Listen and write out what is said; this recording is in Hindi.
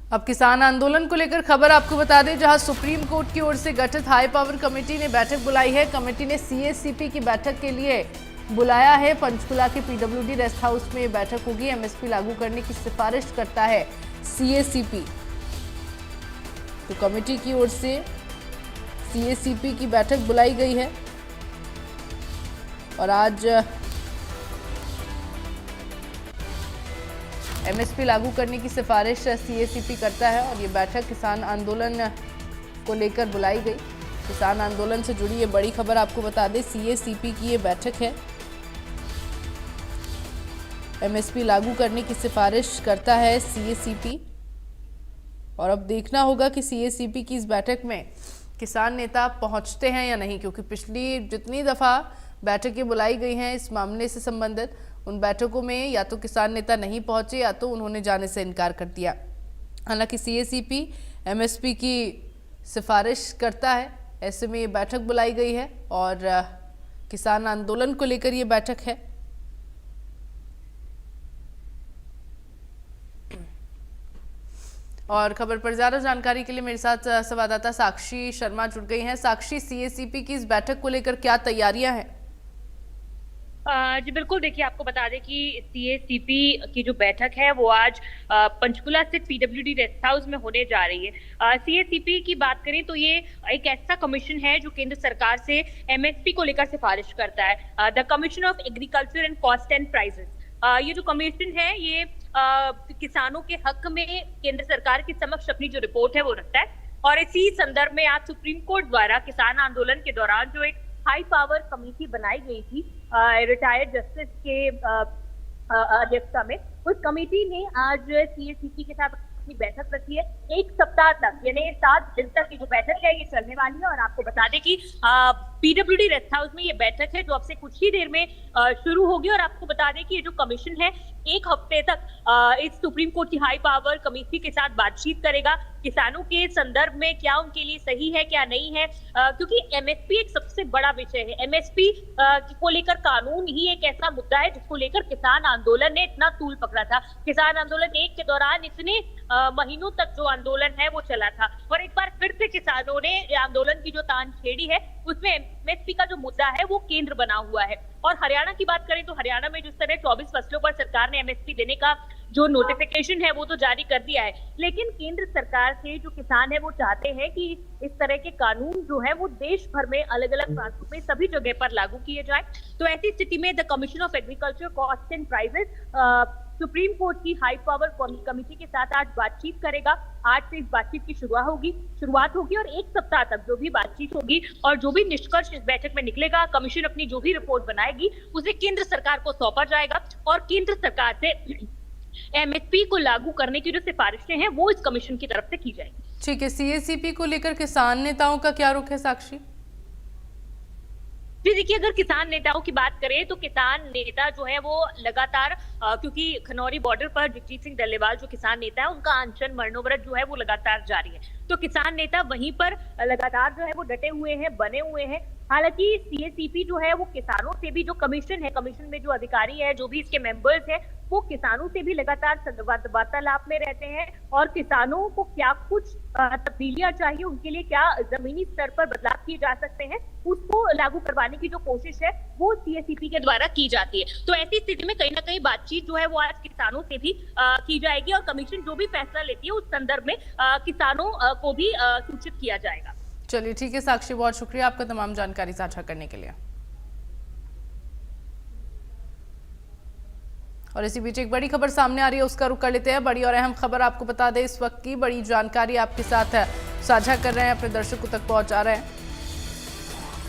अब किसान आंदोलन को लेकर खबर आपको बता दें, जहां सुप्रीम कोर्ट की ओर से गठित हाई पावर कमेटी ने बैठक बुलाई है। कमेटी ने सीएसीपी की बैठक के लिए बुलाया है। पंचकुला के पीडब्ल्यूडी रेस्ट हाउस में बैठक होगी। एमएसपी लागू करने की सिफारिश करता है सीएसीपी। तो कमेटी की ओर से सीएसीपी की बैठक बुलाई गई है और आज एमएसपी लागू करने की सिफारिश सीएसीपी करता है और ये बैठक किसान आंदोलन को लेकर बुलाई गई। किसान आंदोलन से जुड़ी ये बड़ी खबर आपको बता दें, सीएसीपी की ये बैठक है। एमएसपी लागू करने की सिफारिश करता है सीएसीपी और अब देखना होगा कि सीएसीपी की इस बैठक में किसान नेता पहुंचते हैं या नहीं, क्योंकि पिछली जितनी दफ़ा बैठकें बुलाई गई हैं इस मामले से संबंधित, उन बैठकों में या तो किसान नेता नहीं पहुंचे या तो उन्होंने जाने से इनकार कर दिया। हालांकि सीएसीपी एमएसपी की सिफारिश करता है, ऐसे में ये बैठक बुलाई गई है और किसान आंदोलन को लेकर ये बैठक है। और खबर पर ज्यादा जानकारी के लिए मेरे साथ संवाददाता साक्षी शर्मा जुड़ गई हैं। साक्षी, सीएसीपी की इस बैठक को लेकर क्या तैयारियां हैं? जी बिल्कुल, देखिए आपको बता दें कि सीएसीपी की जो बैठक है वो आज पंचकुला स्थित पीडब्ल्यूडी रेस्ट हाउस में होने जा रही है। सीएसीपी की बात करें तो ये एक ऐसा कमीशन है जो केंद्र सरकार से एमएसपी को लेकर सिफारिश करता है, the commission of agriculture and cost and prices. ये जो कमीशन है ये किसानों के हक में केंद्र सरकार के समक्ष अपनी जो रिपोर्ट है वो रखता है और इसी संदर्भ में आज सुप्रीम कोर्ट द्वारा किसान आंदोलन के दौरान जो एक हाई पावर कमेटी बनाई गई थी रिटायर्ड जस्टिस के अध्यक्षता में, उस कमेटी ने आज सीएसीपी के साथ अपनी बैठक रखी है। एक सप्ताह तक यानी 7 दिन तक की जो बैठक है ये चलने वाली है और आपको बता दें कि पीडब्ल्यूडी रेस्ट हाउस में ये बैठक है जो अब से कुछ ही देर में शुरू होगी और आपको बता दें कि ये जो कमीशन है 1 हफ्ते तक इस सुप्रीम कोर्ट की हाई पावर कमेटी के साथ बातचीत करेगा। किसानों के संदर्भ में क्या उनके लिए सही है क्या नहीं है, क्योंकि एमएसपी एक सबसे बड़ा विषय है। एमएसपी को लेकर कानून ही एक ऐसा मुद्दा है जिसको लेकर किसान आंदोलन ने इतना तूल पकड़ा था। किसान आंदोलन 1 के दौरान इतने महीनों तक जो आंदोलन है वो चला था और एक बार फिर से किसानों ने आंदोलन की जो तान छेड़ी है उसमें एमएसपी का जो मुद्दा है वो केंद्र बना हुआ है। और हरियाणा की बात करें तो हरियाणा में जिस तरह 24 फसलों पर सरकार ने एमएसपी देने का जो नोटिफिकेशन है वो तो जारी कर दिया है, लेकिन केंद्र सरकार से जो किसान है वो चाहते हैं कि इस तरह के कानून जो है वो देश भर में अलग अलग प्रांतों में सभी जगह पर लागू किए जाए। तो ऐसी स्थिति में the commission of agriculture cost and prices supreme court की हाई पावर कमेटी के साथ आज बातचीत करेगा। आज से इस बातचीत की शुरुआत होगी और 1 सप्ताह तक जो भी बातचीत होगी और जो भी निष्कर्ष इस बैठक में निकलेगा, कमीशन अपनी जो भी रिपोर्ट बनाएगी उसे केंद्र सरकार को सौंपा जाएगा और केंद्र सरकार से एमएसपी को लागू करने की जो सिफारिशें हैं वो इस कमीशन की तरफ से की जाएगी। ठीक है, सीएसीपी को लेकर किसान नेताओं का क्या रुख है साक्षी? जी देखिए, अगर किसान नेताओं की बात करें तो किसान नेता जो है वो लगातार क्योंकि खनौरी बॉर्डर पर जगजीत सिंह डल्लेवाल जो किसान नेता है उनका अनशन मरणोव्रत जो है वो लगातार जारी है, तो किसान नेता वहीं पर लगातार जो है वो डटे हुए हैं, बने हुए हैं। हालांकि सीएसीपी जो है वो किसानों से भी, जो कमीशन है, कमीशन में जो अधिकारी है, जो भी इसके मेंबर्स है, वो किसानों से भी लगातार वार्तालाप में रहते हैं और किसानों को क्या कुछ तब्दीलियां चाहिए, उनके लिए क्या जमीनी स्तर पर बदलाव किए जा सकते हैं, उसको लागू करवाने की जो कोशिश है वो सीएसीपी के द्वारा की जाती है। तो ऐसी स्थिति में कहीं ना कहीं बातचीत जो है वो आज किसानों से भी की जाएगी और कमीशन जो भी फैसला लेती है उस संदर्भ में किसानों को भी सूचित किया जाएगा। चलिए ठीक है साक्षी, बहुत शुक्रिया आपका तमाम जानकारी साझा करने के लिए। और इसी बीच एक बड़ी खबर सामने आ रही है, उसका रुख कर लेते हैं। बड़ी और अहम खबर आपको बता दें, इस वक्त की बड़ी जानकारी आपके साथ साझा कर रहे हैं, अपने दर्शकों तक पहुंचा रहे हैं।